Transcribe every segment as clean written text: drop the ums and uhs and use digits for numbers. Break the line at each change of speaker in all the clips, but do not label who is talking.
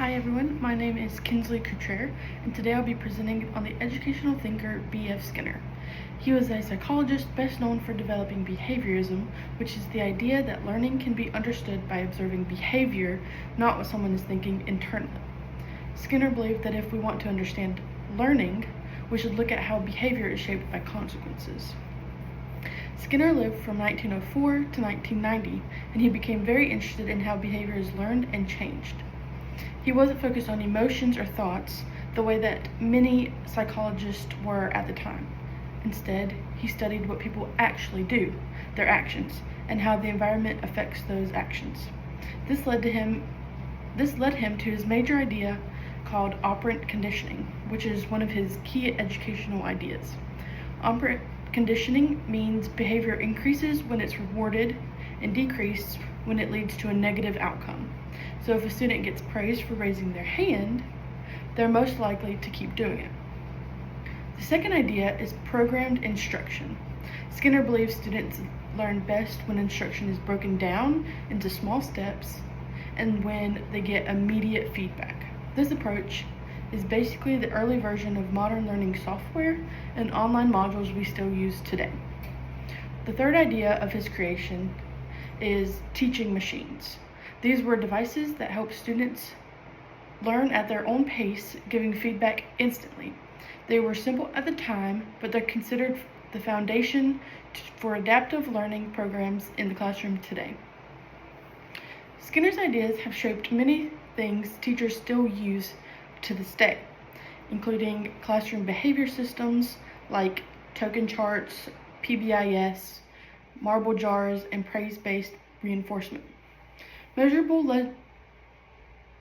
Hi everyone, my name is Kinsley Cottrell, and today I'll be presenting on the educational thinker B.F. Skinner. He was a psychologist best known for developing behaviorism, which is the idea that learning can be understood by observing behavior, not what someone is thinking internally. Skinner believed that if we want to understand learning, we should look at how behavior is shaped by consequences. Skinner lived from 1904 to 1990, and he became very interested in how behavior is learned and changed. He wasn't focused on emotions or thoughts the way that many psychologists were at the time. Instead, he studied what people actually do, their actions, and how the environment affects those actions. This led him to his major idea called operant conditioning, which is one of his key educational ideas. Operant conditioning means behavior increases when it's rewarded and decreases when it leads to a negative outcome. So if a student gets praised for raising their hand, they're most likely to keep doing it. The second idea is programmed instruction. Skinner believes students learn best when instruction is broken down into small steps and when they get immediate feedback. This approach is basically the early version of modern learning software and online modules we still use today. The third idea of his creation is teaching machines. These were devices that help students learn at their own pace, giving feedback instantly. They were simple at the time, but they're considered the foundation for adaptive learning programs in the classroom today. Skinner's ideas have shaped many things teachers still use to this day, including classroom behavior systems like token charts, PBIS, marble jars, and praise-based reinforcement.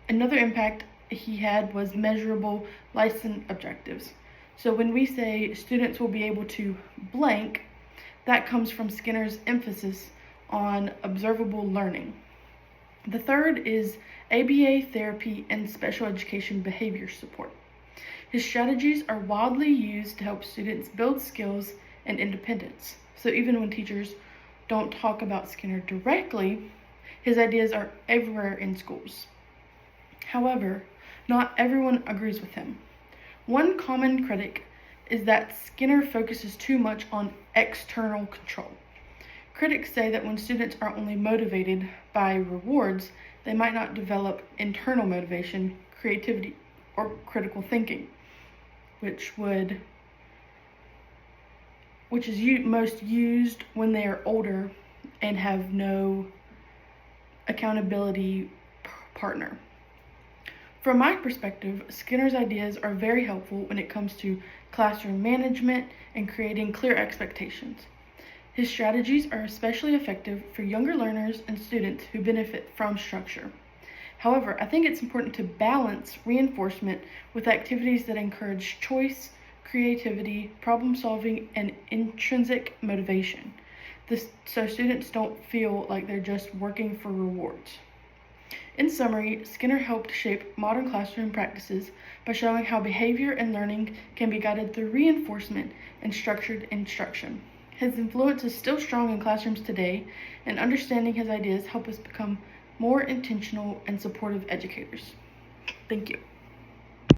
Another impact he had was measurable license objectives. So when we say students will be able to blank, that comes from Skinner's emphasis on observable learning. The third is ABA therapy and special education behavior support. His strategies are widely used to help students build skills and independence. So even when teachers don't talk about Skinner directly, his ideas are everywhere in schools. However, not everyone agrees with him. One common critic is that Skinner focuses too much on external control. Critics say that when students are only motivated by rewards, they might not develop internal motivation, creativity, or critical thinking, which is most used when they are older and have no accountability partner. From my perspective, Skinner's ideas are very helpful when it comes to classroom management and creating clear expectations. His strategies are especially effective for younger learners and students who benefit from structure. However, I think it's important to balance reinforcement with activities that encourage choice, creativity, problem solving, and intrinsic motivation, so students don't feel like they're just working for rewards. In summary, Skinner helped shape modern classroom practices by showing how behavior and learning can be guided through reinforcement and structured instruction. His influence is still strong in classrooms today, and understanding his ideas help us become more intentional and supportive educators. Thank you.